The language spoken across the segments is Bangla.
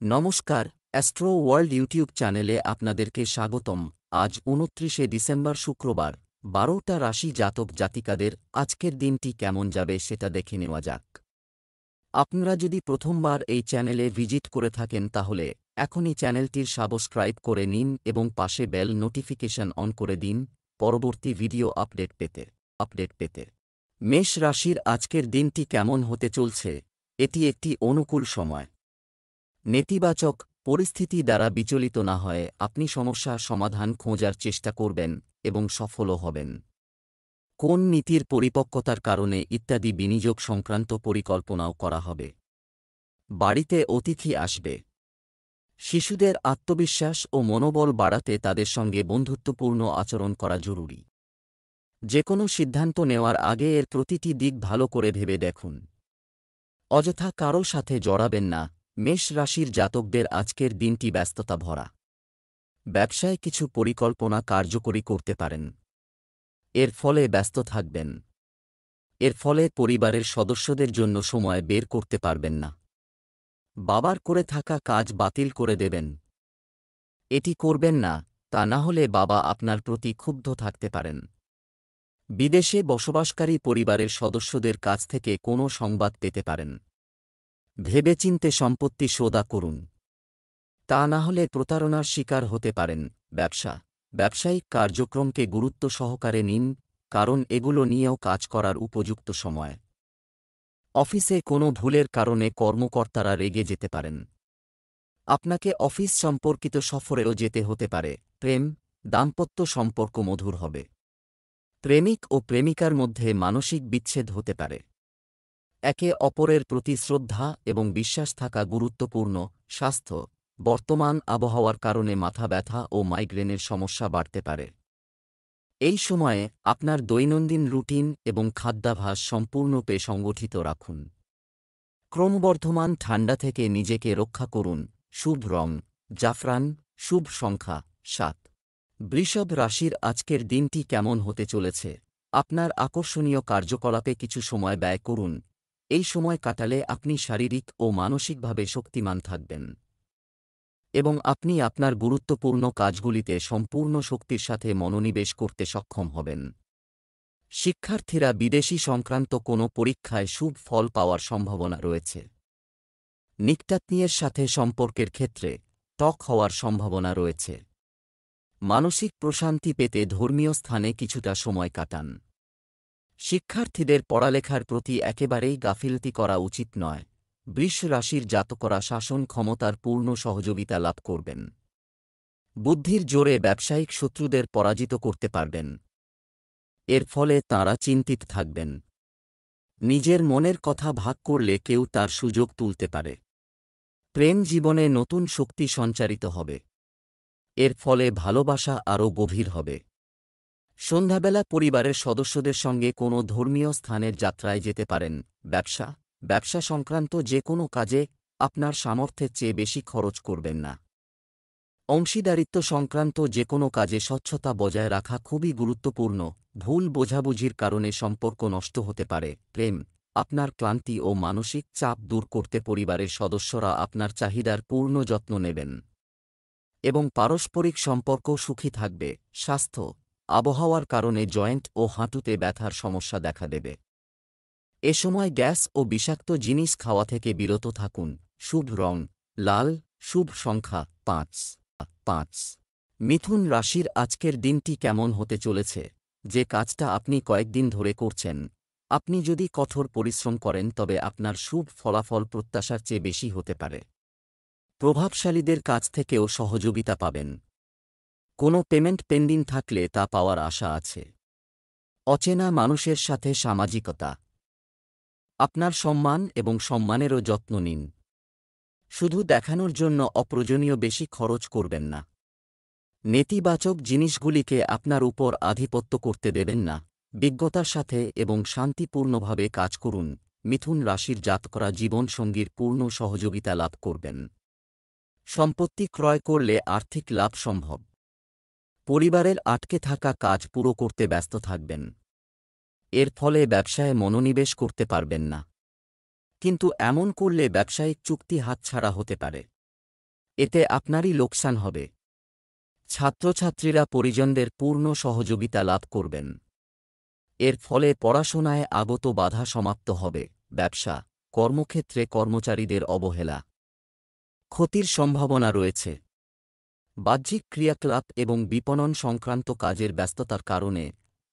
নমস্কার, অ্যাস্ট্রো ওয়ার্ল্ড ইউটিউব চ্যানেলে আপনাদেরকে স্বাগতম। আজ ২৯শে ডিসেম্বর শুক্রবার, ১২টা রাশি জাতক জাতিকাদের আজকের দিনটি কেমন যাবে সেটা দেখে নেওয়া যাক। আপনারা যদি প্রথমবার এই চ্যানেলে ভিজিট করে থাকেন তাহলে এখনই চ্যানেলটির সাবস্ক্রাইব করে নিন এবং পাশে বেল নোটিফিকেশন অন করে দিন পরবর্তী ভিডিও আপডেট পেতে। মেষ রাশির আজকের দিনটি কেমন হতে চলছে? এটি একটি অনুকূল সময়। নেতিবাচক পরিস্থিতি দ্বারা বিচলিত না হয়ে আপনি সমস্যার সমাধান খোঁজার চেষ্টা করবেন এবং সফলও হবেন। কোন নীতির পরিপক্কতার কারণে ইত্যাদি বিনিয়োগ সংক্রান্ত পরিকল্পনাও করা হবে। বাড়িতে অতিথি আসবে। শিশুদের আত্মবিশ্বাস ও মনোবল বাড়াতে তাদের সঙ্গে বন্ধুত্বপূর্ণ আচরণ করা জরুরি। যে কোনো সিদ্ধান্ত নেওয়ার আগে এর প্রতিটি দিক ভালো করে ভেবে দেখুন। অযথা কারো সাথে জড়াবেন না। মেষ রাশির জাতকদের আজকের দিনটি ব্যস্ততা ভরা। ব্যবসায় কিছু পরিকল্পনা কার্যকরী করতে পারেন। এর ফলে ব্যস্ত থাকবেন। এর ফলে পরিবারের সদস্যদের জন্য সময় বের করতে পারবেন না। বাবার করে থাকা কাজ বাতিল করে দেবেন। এটি করবেন না, তা না হলে বাবা আপনার প্রতি ক্ষুব্ধ থাকতে পারেন। বিদেশে বসবাসকারী পরিবারের সদস্যদের কাছ থেকে কোনো সংবাদ পেতে পারেন। ভেবেচিন্তে সম্পত্তি সওদা করুন, তা না হলে প্রতারণার শিকার হতে পারেন। ব্যবসায়িক কার্যক্রমকে গুরুত্ব সহকারে নিন, কারণ এগুলো নিয়েও কাজ করার উপযুক্ত সময়। অফিসে কোনো ভুলের কারণে কর্মকর্তারা রেগে যেতে পারেন। আপনাকে অফিস সম্পর্কিত সফরেও যেতে হতে পারে। দাম্পত্য সম্পর্ক মধুর হবে। প্রেমিক ও প্রেমিকার মধ্যে মানসিক বিচ্ছেদ হতে পারে। একে অপরের প্রতি শ্রদ্ধা এবং বিশ্বাস থাকা গুরুত্বপূর্ণ। স্বাস্থ্য, বর্তমান আবহাওয়ার কারণে মাথা ব্যথা ও মাইগ্রেনের সমস্যা বাড়তে পারে। এই সময়ে আপনার দৈনন্দিন রুটিন এবং খাদ্যাভ্যাস সম্পূর্ণরূপে সংগঠিত রাখুন। ক্রমবর্ধমান ঠান্ডা থেকে নিজেকে রক্ষা করুন। শুভ রং জাফরান, শুভ সংখ্যা ৭। বৃষভ রাশির আজকের দিনটি কেমন হতে চলেছে? আপনার আকর্ষণীয় কার্যকলাপে কিছু সময় ব্যয় করুন। এই সময় কাটালে আপনি শারীরিক ও মানসিকভাবে শক্তিমান থাকবেন এবং আপনি আপনার গুরুত্বপূর্ণ কাজগুলিতে সম্পূর্ণ শক্তির সাথে মনোনিবেশ করতে সক্ষম হবেন। শিক্ষার্থীরা বিদেশী সংক্রান্ত কোনো পরীক্ষায় শুভ ফল পাওয়ার সম্ভাবনা রয়েছে। নিকটাত্মীয়ের সাথে সম্পর্কের ক্ষেত্রে টক হওয়ার সম্ভাবনা রয়েছে। মানসিক প্রশান্তি পেতে ধর্মীয় স্থানে কিছুটা সময় কাটান। শিক্ষার্থীদের পড়ালেখার প্রতি একেবারেই গাফিলতি করা উচিত নয়। বৃষ রাশির জাতকরা শাসন ক্ষমতার পূর্ণ সহযোগিতা লাভ করবেন। বুদ্ধির জোরে ব্যবসায়িক শত্রুদের পরাজিত করতে পারবেন। এর ফলে তাঁরা চিন্তিত থাকবেন। নিজের মনের কথা ভাগ করলে কেউ তার সুযোগ তুলতে পারে। প্রেম জীবনে নতুন শক্তি সঞ্চারিত হবে। এর ফলে ভালোবাসা আরও গভীর হবে। সন্ধ্যাবেলা পরিবারের সদস্যদের সঙ্গে কোনো ধর্মীয় স্থানের যাত্রায় যেতে পারেন। ব্যবসা সংক্রান্ত যে কোনো কাজে আপনার সামর্থ্যের চেয়ে বেশি খরচ করবেন না। অংশীদারিত্ব সংক্রান্ত যে কোনো কাজে স্বচ্ছতা বজায় রাখা খুবই গুরুত্বপূর্ণ। ভুল বোঝাবুঝির কারণে সম্পর্ক নষ্ট হতে পারে। আপনার ক্লান্তি ও মানসিক চাপ দূর করতে পরিবারের সদস্যরা আপনার চাহিদার পূর্ণ যত্ন নেবেন এবং পারস্পরিক সম্পর্ক সুখী থাকবে। স্বাস্থ্য, আবহাওয়ার কারণে জয়েন্ট ও হাঁটুতে ব্যথার সমস্যা দেখা দেবে। এ সময় গ্যাস ও বিষাক্ত জিনিস খাওয়া থেকে বিরত থাকুন। শুভ রং লাল, শুভ সংখ্যা ৫। মিথুন রাশির আজকের দিনটি কেমন হতে চলেছে? যে কাজটা আপনি কয়েকদিন ধরে করছেন, আপনি যদি কঠোর পরিশ্রম করেন তবে আপনার শুভ ফলাফল প্রত্যাশার চেয়ে বেশি হতে পারে। প্রভাবশালীদের কাছ থেকেও সহযোগিতা পাবেন। কোনো পেমেন্ট পেন্ডিং থাকলে তা পাওয়ার আশা আছে। অচেনা মানুষের সাথে সামাজিকতা। আপনার সম্মান এবং সম্মানেরও যত্ন নিন। শুধু দেখানোর জন্য অপ্রয়োজনীয় বেশি খরচ করবেন না। নেতিবাচক জিনিসগুলিকে আপনার উপর আধিপত্য করতে দেবেন না। বিজ্ঞতার সাথে এবং শান্তিপূর্ণভাবে কাজ করুন। মিথুন রাশির জাতকরা জীবনসঙ্গীর পূর্ণ সহযোগিতা লাভ করবেন। সম্পত্তি ক্রয় করলে আর্থিক লাভ সম্ভব। পরিবারের আটকে থাকা কাজ পুরো করতে ব্যস্ত থাকবেন। এর ফলে ব্যবসায় মনোনিবেশ করতে পারবেন না, কিন্তু এমন করলে ব্যবসায়িক চুক্তি হাতছাড়া হতে পারে। এতে আপনারই লোকসান হবে। ছাত্রছাত্রীরা পরিজনদের পূর্ণ সহযোগিতা লাভ করবেন। এর ফলে পড়াশোনায় আগত বাধা সমাপ্ত হবে। ব্যবসা, কর্মক্ষেত্রে কর্মচারীদের অবহেলা, ক্ষতির সম্ভাবনা রয়েছে। বাহ্যিক ক্রিয়াকলাপ এবং বিপণন সংক্রান্ত কাজের ব্যস্ততার কারণে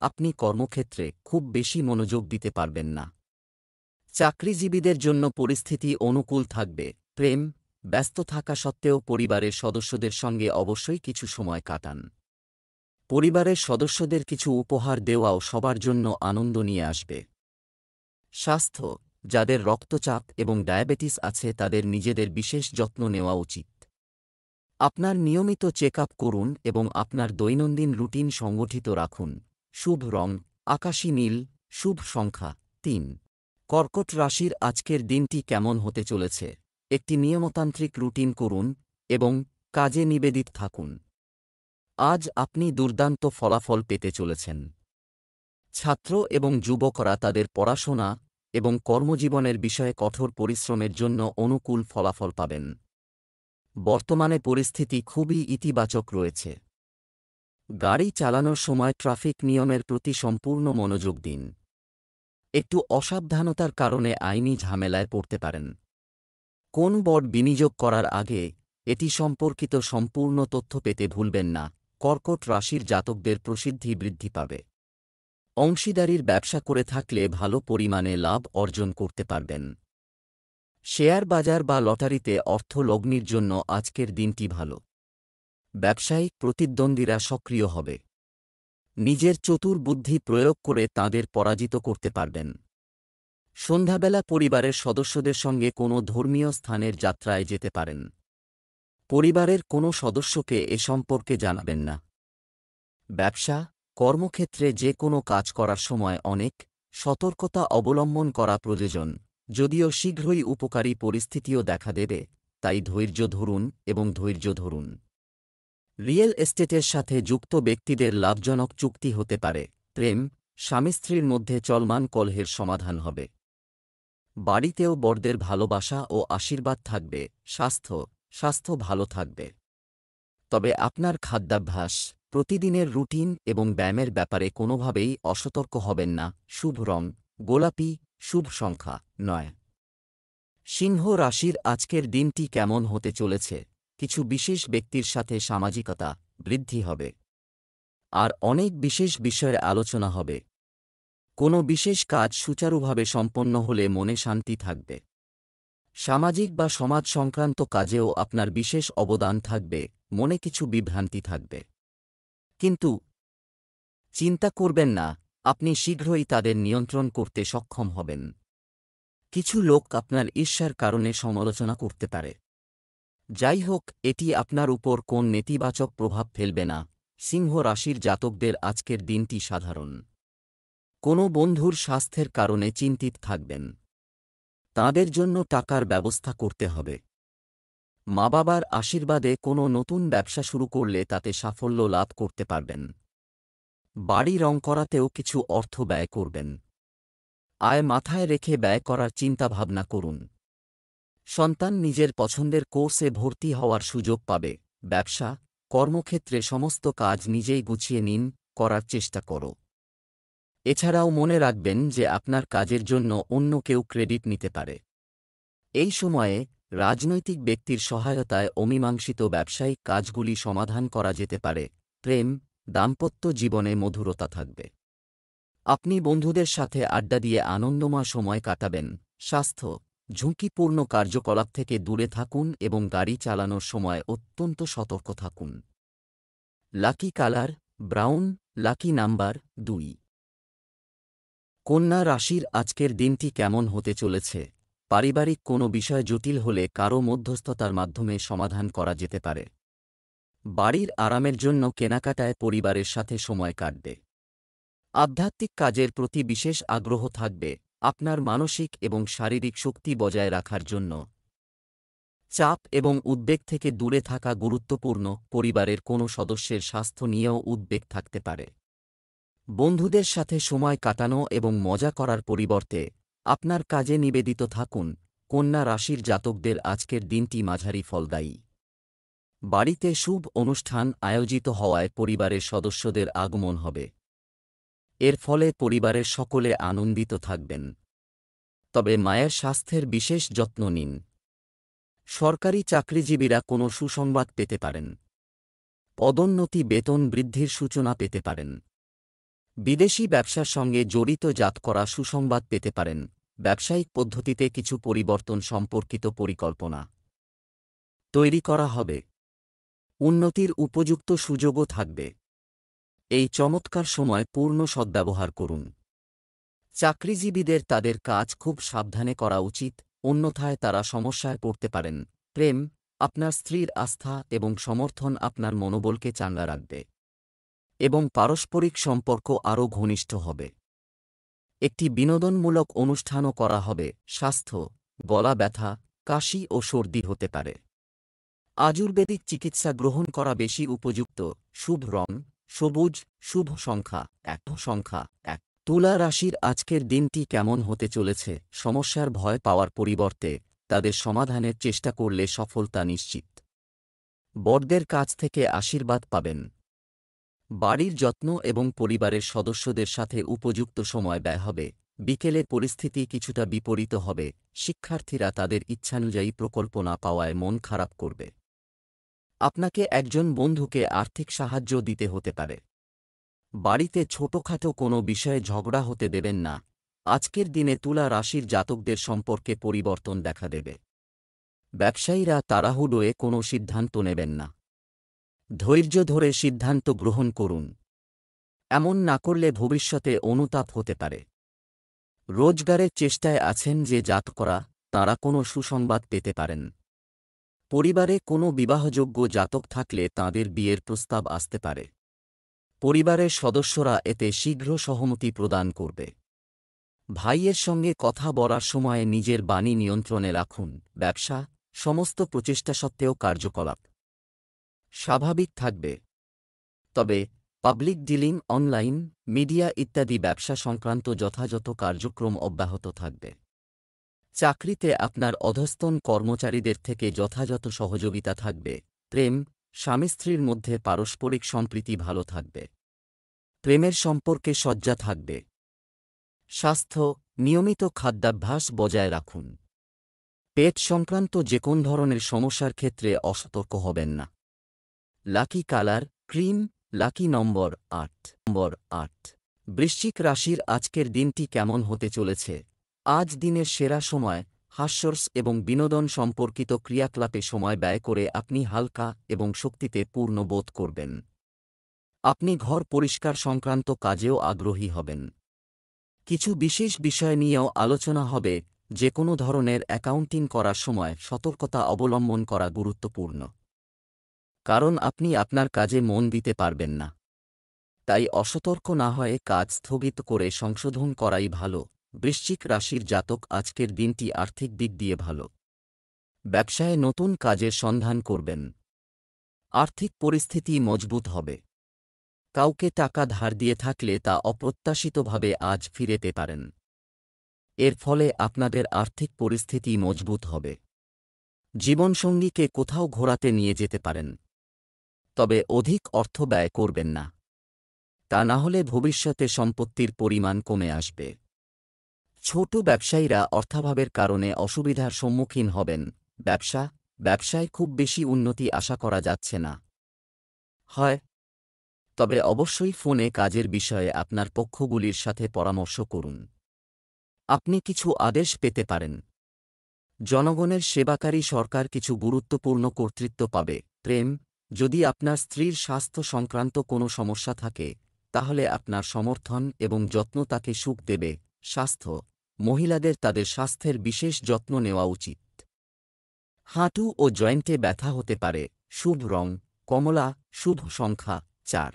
আপনি কর্মক্ষেত্রে খুব বেশি মনোযোগ দিতে পারবেন না। চাকরিজীবীদের জন্য পরিস্থিতি অনুকূল থাকবে। প্রেম, ব্যস্ত থাকা সত্ত্বেও পরিবারের সদস্যদের সঙ্গে অবশ্যই কিছু সময় কাটান। পরিবারের সদস্যদের কিছু উপহার দেওয়াও সবার জন্য আনন্দ নিয়ে আসবে। স্বাস্থ্য, যাদের রক্তচাপ এবং ডায়াবেটিস আছে তাদের নিজেদের বিশেষ যত্ন নেওয়া উচিত। আপনার নিয়মিত চেক আপ করুন এবং আপনার দৈনন্দিন রুটিন সংগঠিত রাখুন। শুভ রং আকাশী নীল, শুভ সংখ্যা ৩। কর্কট রাশির আজকের দিনটি কেমন হতে চলেছে? একটি নিয়মতান্ত্রিক রুটিন করুন এবং কাজে নিবেদিত থাকুন। আজ আপনি দুর্দান্ত ফলাফল পেতে চলেছেন। ছাত্র এবং যুবকরা তাদের পড়াশোনা এবং কর্মজীবনের বিষয়ে কঠোর পরিশ্রমের জন্য অনুকূল ফলাফল পাবেন। বর্তমানে পরিস্থিতি খুবই ইতিবাচক রয়েছে। গাড়ি চালানোর সময় ট্রাফিক নিয়মের প্রতি সম্পূর্ণ মনোযোগ দিন। একটু অসাবধানতার কারণে আইনি ঝামেলায় পড়তে পারেন। কোন বড় বিনিয়োগ করার আগে এটি সম্পর্কিত সম্পূর্ণ তথ্য পেতে ভুলবেন না। কর্কট রাশির জাতকদের প্রসিদ্ধি বৃদ্ধি পাবে। অংশীদারির ব্যবসা করে থাকলে ভালো পরিমাণে লাভ অর্জন করতে পারবেন। শেয়ার বাজার বা লটারিতে অর্থ লগ্নির জন্য আজকের দিনটি ভালো। ব্যবসায়িক প্রতিদ্বন্দ্বীরা সক্রিয় হবে। নিজের চতুর বুদ্ধি প্রয়োগ করে তাঁদের পরাজিত করতে পারবেন। সন্ধ্যাবেলা পরিবারের সদস্যদের সঙ্গে কোনো ধর্মীয় স্থানের যাত্রায় যেতে পারেন। পরিবারের কোনো সদস্যকে এ সম্পর্কে জানাবেন না। ব্যবসা, কর্মক্ষেত্রে যে কোনো কাজ করার সময় অনেক সতর্কতা অবলম্বন করা প্রয়োজন। যদিও শীঘ্রই উপকারী পরিস্থিতিও দেখা দেবে, তাই ধৈর্য ধরুন এবং ধৈর্য ধরুন। রিয়েল এস্টেটের সাথে যুক্ত ব্যক্তিদের লাভজনক চুক্তি হতে পারে। প্রেম, স্বামী স্ত্রীর মধ্যে চলমান কলহের সমাধান হবে। বাড়িতেও বড়দের ভালোবাসা ও আশীর্বাদ থাকবে। স্বাস্থ্য ভালো থাকবে। তবে আপনার খাদ্যাভ্যাস, প্রতিদিনের রুটিন এবং ব্যায়ামের ব্যাপারে কোনোভাবেই অসতর্ক হবেন না। শুভ রং গোলাপি, শুভ সংখ্যা ৯। সিংহ রাশির আজকের দিনটি কেমন হতে চলেছে? কিছু বিশেষ ব্যক্তির সাথে সামাজিকতা বৃদ্ধি হবে। আর অনেক বিশেষ বিষয়ে আলোচনা হবে। কোনো বিশেষ কাজ সুচারুভাবে সম্পন্ন হলে মনে শান্তি থাকবে। সামাজিক বা সমাজ সংক্রান্ত কাজেও আপনার বিশেষ অবদান থাকবে। মনে কিছু বিভ্রান্তি থাকবে, কিন্তু চিন্তা করবেন না, আপনি শীঘ্রই তাদের নিয়ন্ত্রণ করতে সক্ষম হবেন। কিছু লোক আপনার ঈর্ষার কারণে সমালোচনা করতে পারে। যাই হোক, এটি আপনার উপর কোন নেতিবাচক প্রভাব ফেলবে না। সিংহ রাশির জাতকদের আজকের দিনটি সাধারণ। কোনো বন্ধুর স্বাস্থ্যের কারণে চিন্তিত থাকবেন। তাঁদের জন্য টাকার ব্যবস্থা করতে হবে। মা বাবার আশীর্বাদে কোনো নতুন ব্যবসা শুরু করলে তাতে সাফল্য লাভ করতে পারবেন। বাড়ি রং করাতেও কিছু অর্থ ব্যয় করবেন। আয় মাথায় রেখে ব্যয় করার চিন্তাভাবনা করুন। সন্তান নিজের পছন্দের কোর্সে ভর্তি হওয়ার সুযোগ পাবে। ব্যবসা, কর্মক্ষেত্রে সমস্ত কাজ নিজেই গুছিয়ে নিন, করার চেষ্টা করো। এছাড়াও মনে রাখবেন যে আপনার কাজের জন্য অন্য কেউ ক্রেডিট নিতে পারে। এই সময়ে রাজনৈতিক ব্যক্তির সহায়তায় অমীমাংসিত ব্যবসায়িক কাজগুলি সমাধান করা যেতে পারে। প্রেম, দাম্পত্য জীবনে মধুরতা থাকবে। আপনি বন্ধুদের সাথে আড্ডা দিয়ে আনন্দময় সময় কাটাবেন। স্বাস্থ্য, ঝুঁকিপূর্ণ কার্যকলাপ থেকে দূরে থাকুন এবং গাড়ি চালানোর সময় অত্যন্ত সতর্ক থাকুন। Lucky colour brown, lucky number ২। কন্যা রাশির আজকের দিনটি কেমন হতে চলেছে? পারিবারিক কোনো বিষয় জটিল হলে কারও মধ্যস্থতার মাধ্যমে সমাধান করা যেতে পারে। বাড়ির আরামের জন্য কেনাকাটায় পরিবারের সাথে সময় কাটবে। আধ্যাত্মিক কাজের প্রতি বিশেষ আগ্রহ থাকবে। আপনার মানসিক এবং শারীরিক শক্তি বজায় রাখার জন্য চাপ এবং উদ্বেগ থেকে দূরে থাকা গুরুত্বপূর্ণ। পরিবারের কোনো সদস্যের স্বাস্থ্য নিয়েও উদ্বেগ থাকতে পারে। বন্ধুদের সাথে সময় কাটানো এবং মজা করার পরিবর্তে আপনার কাজে নিবেদিত থাকুন। কন্যা রাশির জাতকদের আজকের দিনটি মাঝারি ফলদায়ী। বাড়িতে শুভ অনুষ্ঠান আয়োজিত হওয়ায় পরিবারের সদস্যদের আগমন হবে। এর ফলে পরিবারের সকলে আনন্দিত থাকবেন। তবে মায়ের স্বাস্থ্যের বিশেষ যত্ন নিন। সরকারি চাকরিজীবীরা কোনো সুসংবাদ পেতে পারেন। পদোন্নতি বেতন বৃদ্ধির সূচনা পেতে পারেন। বিদেশি ব্যবসার সঙ্গে জড়িত জাত করা সুসংবাদ পেতে পারেন। ব্যবসায়িক পদ্ধতিতে কিছু পরিবর্তন সম্পর্কিত পরিকল্পনা তৈরি করা হবে। উন্নতির উপযুক্ত সুযোগও থাকবে। এই চমৎকার সময় পূর্ণ সদ্ব্যবহার করুন। চাকরিজীবীদের তাদের কাজ খুব সাবধানে করা উচিত, অন্যথায় তারা সমস্যায় পড়তে পারেন। প্রেম, আপনার স্ত্রীর আস্থা এবং সমর্থন আপনার মনোবলকে চাঙ্গা রাখবে এবং পারস্পরিক সম্পর্ক আরও ঘনিষ্ঠ হবে। একটি বিনোদনমূলক অনুষ্ঠানও করা হবে। স্বাস্থ্য, গলা ব্যথা, কাশি ও সর্দি হতে পারে। আয়ুর্বেদিক চিকিৎসা গ্রহণ করা বেশি উপযুক্ত। শুভ রং সবুজ। শুভ সংখ্যা এক। তুলা রাশির আজকের দিনটি কেমন হতে চলেছে? সমস্যার ভয় পাওয়ার পরিবর্তে তাদের সমাধানের চেষ্টা করলে সফলতা নিশ্চিত। বড়দের কাছ থেকে আশীর্বাদ পাবেন। বাড়ির যত্ন এবং পরিবারের সদস্যদের সাথে উপযুক্ত সময় ব্যয় হবে। বিকেলে পরিস্থিতি কিছুটা বিপরীত হবে। শিক্ষার্থীরা তাদের ইচ্ছানুযায়ী প্রকল্প না পাওয়ায় মন খারাপ করবে। আপনাকে একজন বন্ধুকে আর্থিক সাহায্য দিতে হতে পারে। বাড়িতে ছোটখাটো কোনো বিষয়ে ঝগড়া হতে দেবেন না। আজকের দিনে তুলা রাশির জাতকদের সম্পর্কে পরিবর্তন দেখা দেবে। ব্যবসায়ীরা তাড়াহুড়োয় কোনো সিদ্ধান্ত নেবেন না। ধৈর্য ধরে সিদ্ধান্ত গ্রহণ করুন। এমন না করলে ভবিষ্যতে অনুতাপ হতে পারে। রোজগারের চেষ্টায় আছেন যে জাতকরা, তাঁরা কোনো সুসংবাদ পেতে পারেন। পরিবারে কোনো বিবাহযোগ্য জাতক থাকলে তাঁদের বিয়ের প্রস্তাব আসতে পারে। পরিবারের সদস্যরা এতে শীঘ্র সহমতি প্রদান করবে। ভাইয়ের সঙ্গে কথা বলার সময় নিজের বাণী নিয়ন্ত্রণে রাখুন। ব্যবসা, সমস্ত প্রচেষ্টা সত্ত্বেও কার্যকলাপ স্বাভাবিক থাকবে। তবে পাবলিক ডিলিং, অনলাইন, মিডিয়া ইত্যাদি ব্যবসা সংক্রান্ত যথাযথ কার্যক্রম অব্যাহত থাকবে। চাকরিতে আপনার অধস্তন কর্মচারীদের থেকে যথাযথ সহযোগিতা থাকবে। প্রেম, স্বামী স্ত্রীর মধ্যে পারস্পরিক সম্প্রীতি ভালো থাকবে। প্রেমের সম্পর্কে সজ্জা থাকবে। স্বাস্থ্য, নিয়মিত খাদ্যাভ্যাস বজায় রাখুন। পেট সংক্রান্ত যে কোন ধরনের সমস্যার ক্ষেত্রে অসতর্ক হবেন না। লাকি কালার ক্রিম, লাকি নম্বর 8। বৃশ্চিক রাশির আজকের দিনটি কেমন হতে চলেছে? আজ দিনের সেরা সময়। হাস্যরস এবং বিনোদন সম্পর্কিত ক্রিয়াকলাপে সময় ব্যয় করে আপনি হালকা এবং শক্তিতে পূর্ণ বোধ করবেন। আপনি ঘর পরিষ্কার সংক্রান্ত কাজেও আগ্রহী হবেন। কিছু বিশেষ বিষয় নিয়েও আলোচনা হবে। যে কোনো ধরনের অ্যাকাউন্টিং করার সময় সতর্কতা অবলম্বন করা গুরুত্বপূর্ণ, কারণ আপনি আপনার কাজে মন দিতে পারবেন না। তাই অসতর্ক না হয়ে কাজ স্থগিত করে সংশোধন করাই ভালো। বৃশ্চিক রাশির জাতক আজকের দিনটি আর্থিক দিক দিয়ে ভালো। ব্যবসায়ে নতুন কাজের সন্ধান করবেন। আর্থিক পরিস্থিতি মজবুত হবে। কাউকে টাকা ধার দিয়ে থাকলে তা অপ্রত্যাশিতভাবে আজ ফিরে পেতে পারেন। এর ফলে আপনাদের আর্থিক পরিস্থিতি মজবুত হবে। জীবনসঙ্গীকে কোথাও ঘোরাতে নিয়ে যেতে পারেন। তবে অধিক অর্থ ব্যয় করবেন না, তা না হলে ভবিষ্যতে সম্পত্তির পরিমাণ কমে আসবে। ছোট ব্যবসায়ীরা অর্থাভাবের কারণে অসুবিধার সম্মুখীন হবেন। ব্যবসায় খুব বেশি উন্নতি আশা করা যাচ্ছে না। তবে অবশ্যই ফোনে কাজের বিষয়ে আপনার পক্ষগুলির সাথে পরামর্শ করুন। আপনি কিছু আদেশ পেতে পারেন। জনগণের সেবাকারী সরকার কিছু গুরুত্বপূর্ণ কর্তৃত্ব পাবে। প্রেম, যদি আপনার স্ত্রীর স্বাস্থ্য সংক্রান্ত কোনো সমস্যা থাকে, তাহলে আপনার সমর্থন এবং যত্ন তাকে সুখ দেবে। স্বাস্থ্য, মহিলাদের তাদের স্বাস্থ্যের বিশেষ যত্ন নেওয়া উচিত। হাঁটু ও জয়েন্টে ব্যথা হতে পারে। শুভ রং কমলা। শুভ সংখ্যা 4।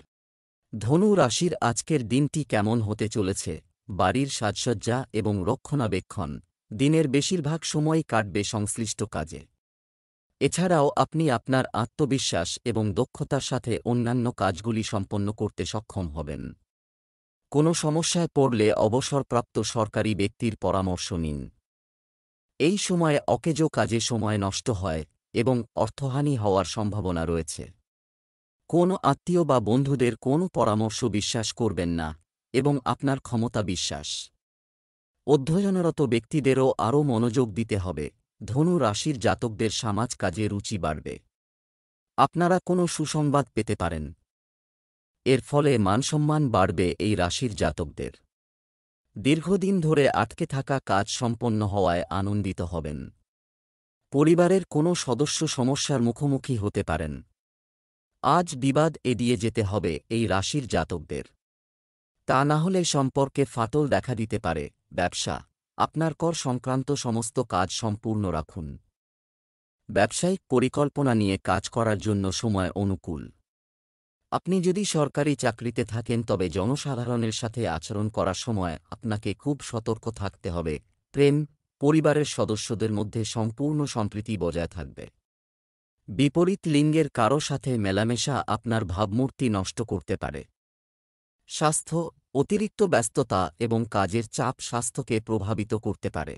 ধনু রাশির আজকের দিনটি কেমন হতে চলেছে? বাড়ির সাজসজ্জা এবং রক্ষণাবেক্ষণ। দিনের বেশিরভাগ সময়ই কাটবে সংশ্লিষ্ট কাজে। এছাড়াও আপনি আপনার আত্মবিশ্বাস এবং দক্ষতার সাথে অন্যান্য কাজগুলি সম্পন্ন করতে সক্ষম হবেন। কোনো সমস্যায় পড়লে অবসরপ্রাপ্ত সরকারি ব্যক্তির পরামর্শ নিন। এই সময়ে অকেজো কাজে সময় নষ্ট হয় এবং অর্থহানি হওয়ার সম্ভাবনা রয়েছে। কোনো আত্মীয় বা বন্ধুদের কোনো পরামর্শ বিশ্বাস করবেন না এবং আপনার ক্ষমতা বিশ্বাস অধ্যয়নরত ব্যক্তিদেরও আরও মনোযোগ দিতে হবে। ধনু রাশির জাতকদের সমাজ কাজে রুচি বাড়বে। আপনারা কোনো সুসংবাদ পেতে পারেন। এর ফলে মানসম্মান বাড়বে এই রাশির জাতকদের। দীর্ঘদিন ধরে আটকে থাকা কাজ সম্পন্ন হওয়ায় আনন্দিত হবেন। পরিবারের কোনো সদস্য সমস্যার মুখোমুখি হতে পারেন। আজ বিবাদ এড়িয়ে যেতে হবে এই রাশির জাতকদের। তা না হলে সম্পর্কে ফাটল দেখা দিতে পারে। ব্যবসা, আপনার কর সংক্রান্ত সমস্ত কাজ সম্পূর্ণ রাখুন। ব্যবসায়িক পরিকল্পনা নিয়ে কাজ করার জন্য সময় অনুকূল। আপনি যদি সরকারি চাকরিতে থাকেন তবে জনসাধারণের সাথে আচরণ করার সময় আপনাকে খুব সতর্ক থাকতে হবে। প্রেম, পরিবারের সদস্যদের মধ্যে সম্পূর্ণ সম্প্রীতি বজায় থাকবে। বিপরীত লিঙ্গের কারো সাথে মেলামেশা আপনার ভাবমূর্তি নষ্ট করতে পারে। স্বাস্থ্য, অতিরিক্ত ব্যস্ততা এবং কাজের চাপ স্বাস্থ্যকে প্রভাবিত করতে পারে।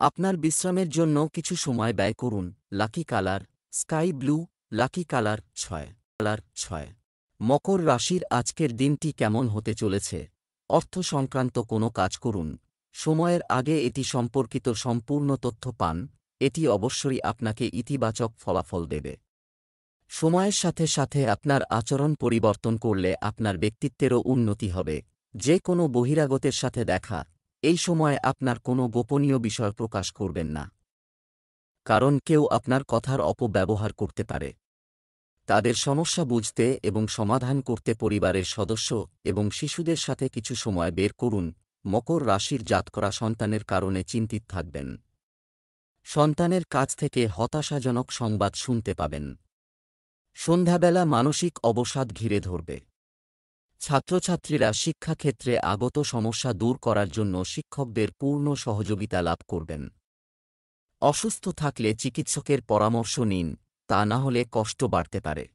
আপনার বিশ্রামের জন্য কিছু সময় ব্যয় করুন। Lucky colour sky blue, lucky colour 6। মকর রাশির আজকের দিনটি কেমন হতে চলেছে? অর্থ সংক্রান্ত কোনো কাজ করুন। সময়ের আগে এটি সম্পর্কিত সম্পূর্ণ তথ্য পান। এটি অবশ্যই আপনাকে ইতিবাচক ফলাফল দেবে। সময়ের সাথে সাথে আপনার আচরণ পরিবর্তন করলে আপনার ব্যক্তিত্বেরও উন্নতি হবে। যে কোনো বহিরাগতের সাথে দেখা, এই সময় আপনার কোনো গোপনীয় বিষয় প্রকাশ করবেন না, কারণ কেউ আপনার কথার অপব্যবহার করতে পারে। তাদের সমস্যা বুঝতে এবং সমাধান করতে পরিবারের সদস্য এবং শিশুদের সাথে কিছু সময় বের করুন। মকর রাশির জাতকরা সন্তানের কারণে চিন্তিত থাকবেন। সন্তানের কাছ থেকে হতাশাজনক সংবাদ শুনতে পাবেন। সন্ধ্যাবেলা মানসিক অবসাদ ঘিরে ধরবে। ছাত্রছাত্রীরা শিক্ষাক্ষেত্রে আগত সমস্যা দূর করার জন্য শিক্ষকদের পূর্ণ সহযোগিতা লাভ করবেন। অসুস্থ থাকলে চিকিৎসকের পরামর্শ নিন, তা না হলে কষ্ট বাড়তে পারে।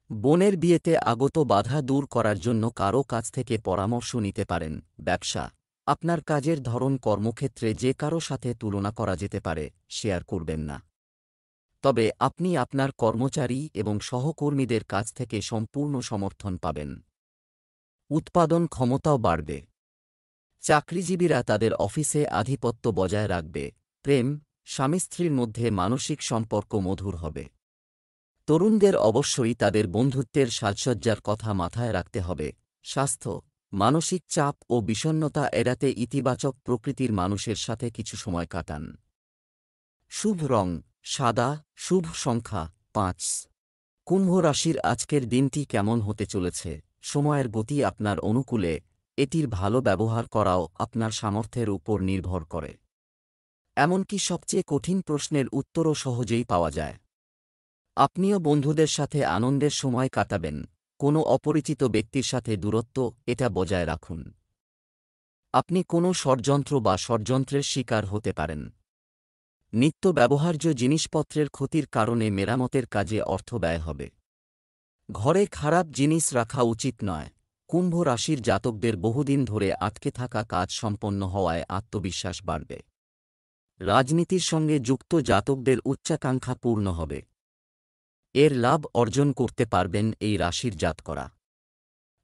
বোনের বিয়েতে আগত বাধা দূর করার জন্য কারও কাছ থেকে পরামর্শ নিতে পারেন। ব্যবসা, আপনার কাজের ধরন কর্মক্ষেত্রে যে কারো সাথে তুলনা করা যেতে পারে, শেয়ার করবেন না। তবে আপনি আপনার কর্মচারী এবং সহকর্মীদের কাছ থেকে সম্পূর্ণ সমর্থন পাবেন। উৎপাদন ক্ষমতাও বাড়বে। চাকরিজীবীরা তাদের অফিসে আধিপত্য বজায় রাখবে। প্রেম, স্বামী স্ত্রীর মধ্যে মানসিক সম্পর্ক মধুর হবে। তরুণদের অবশ্যই তাদের বন্ধুত্বের সাজসজ্জার কথা মাথায় রাখতে হবে। স্বাস্থ্য, মানসিক চাপ ও বিষণ্ণতা এড়াতে ইতিবাচক প্রকৃতির মানুষের সাথে কিছু সময় কাটান। শুভ রং সাদা, শুভ সংখ্যা 5। কুম্ভ রাশির আজকের দিনটি কেমন হতে চলেছে? সময়ের গতি আপনার অনুকূলে, এটির ভালো ব্যবহার করাও আপনার সামর্থ্যের উপর নির্ভর করে। এমনকি সবচেয়ে কঠিন প্রশ্নের উত্তরও সহজেই পাওয়া যায়। আপনিও বন্ধুদের সাথে আনন্দের সময় কাটাবেন। কোনো অপরিচিত ব্যক্তির সাথে দূরত্ব এটা বজায় রাখুন। আপনি কোনো ষড়যন্ত্র বা ষড়যন্ত্রের শিকার হতে পারেন। নিত্য ব্যবহার্য জিনিসপত্রের ক্ষতির কারণে মেরামতের কাজে অর্থ ব্যয় হবে। ঘরে খারাপ জিনিস রাখা উচিত নয়। কুম্ভ রাশির জাতকদের বহুদিন ধরে আটকে থাকা কাজ সম্পন্ন হওয়ায় আত্মবিশ্বাস বাড়বে। রাজনীতির সঙ্গে যুক্ত জাতকদের উচ্চাকাঙ্ক্ষা পূর্ণ হবে। এর লাভ অর্জন করতে পারবেন এই রাশির জাতকরা।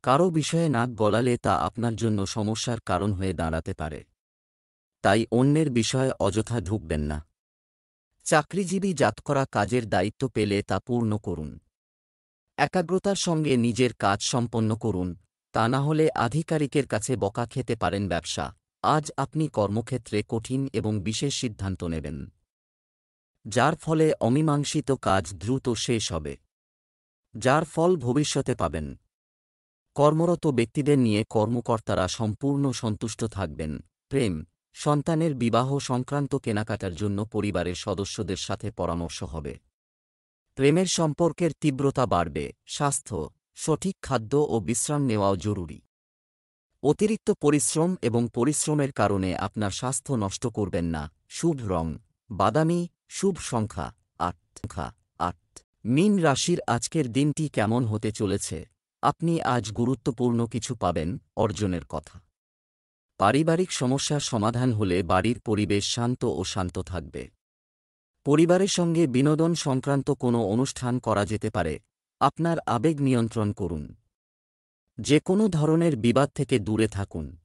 কারো বিষয়ে নাক গলালে তা আপনার জন্য সমস্যার কারণ হয়ে দাঁড়াতে পারে। তাই অন্যের বিষয়ে অযথা ঢুকবেন না। চাকরিজীবী জাতকরা কাজের দায়িত্ব পেলে তা পূর্ণ করুন। একাগ্রতার সঙ্গে নিজের কাজ সম্পন্ন করুন, তা না হলে আধিকারিকের কাছে বকা খেতে পারেন। ব্যবসা, আজ আপনি কর্মক্ষেত্রে কঠিন এবং বিশেষ সিদ্ধান্ত নেবেন, যার ফলে অমীমাংসিত কাজ দ্রুত শেষ হবে, যার ফল ভবিষ্যতে পাবেন। কর্মরত ব্যক্তিদের নিয়ে কর্মকর্তারা সম্পূর্ণ সন্তুষ্ট থাকবেন। প্রেম, সন্তানের বিবাহ সংক্রান্ত কেনাকাটার জন্য পরিবারের সদস্যদের সাথে পরামর্শ হবে। প্রেমের সম্পর্কের তীব্রতা বাড়বে। স্বাস্থ্য, সঠিক খাদ্য ও বিশ্রাম নেওয়াও জরুরি। অতিরিক্ত পরিশ্রম এবং পরিশ্রমের কারণে আপনার স্বাস্থ্য নষ্ট করবেন না। শুভ রং বাদামি, শুভ সংখ্যা 8। মীন রাশির আজকের দিনটি কেমন হতে চলেছে? আপনি আজ গুরুত্বপূর্ণ কিছু পাবেন। অর্জনের কথা, পারিবারিক সমস্যার সমাধান হলে বাড়ির পরিবেশ শান্ত ও শান্ত থাকবে। পরিবারের সঙ্গে বিনোদন সংক্রান্ত কোনো অনুষ্ঠান করা যেতে পারে। আপনার আবেগ নিয়ন্ত্রণ করুন। যে কোনো ধরনের বিবাদ থেকে দূরে থাকুন।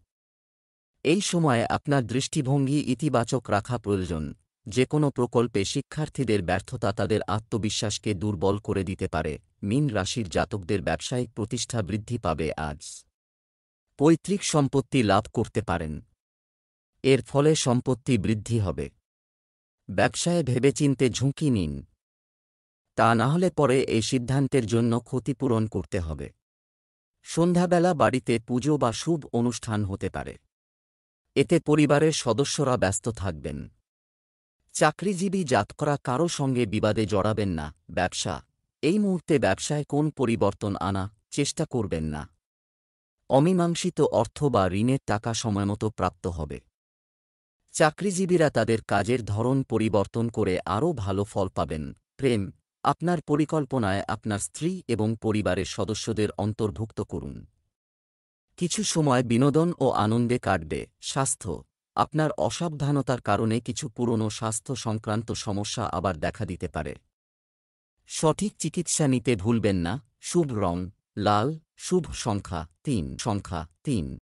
এই সময়ে আপনার দৃষ্টিভঙ্গি ইতিবাচক রাখা প্রয়োজন। যে কোনো প্রকল্পে শিক্ষার্থীদের ব্যর্থতা তাদের আত্মবিশ্বাসকে দুর্বল করে দিতে পারে। মীন রাশির জাতকদের ব্যবসায়িক প্রতিষ্ঠা বৃদ্ধি পাবে আজ। পৈতৃক সম্পত্তি লাভ করতে পারেন। এর ফলে সম্পত্তি বৃদ্ধি হবে। ব্যবসায় ভেবেচিন্তে ঝুঁকি নিন। তা না হলে পরে এই সিদ্ধান্তের জন্য ক্ষতিপূরণ করতে হবে। সন্ধ্যাবেলা বাড়িতে পুজো বা শুভ অনুষ্ঠান হতে পারে। এতে পরিবারের সদস্যরা ব্যস্ত থাকবেন। চাকরিজীবী জাতকরা কারও সঙ্গে বিবাদে জড়াবেন না। ব্যবসা, এই মুহূর্তে ব্যবসায় কোন পরিবর্তন আনা চেষ্টা করবেন না। অমীমাংসিত অর্থ বা ঋণের টাকা সময়মতো প্রাপ্ত হবে। চাকরিজীবীরা তাদের কাজের ধরন পরিবর্তন করে আরও ভালো ফল পাবেন। প্রেম, আপনার পরিকল্পনায় আপনার স্ত্রী এবং পরিবারের সদস্যদের অন্তর্ভুক্ত করুন। কিছু সময় বিনোদন ও আনন্দে কাটবে। স্বাস্থ্য, আপনার অসাবধানতার কারণে কিছু পুরনো স্বাস্থ্য সংক্রান্ত সমস্যা আবার দেখা দিতে পারে। সঠিক চিকিৎসা নিতে ভুলবেন না। শুভ রং লাল, শুভ সংখ্যা 3।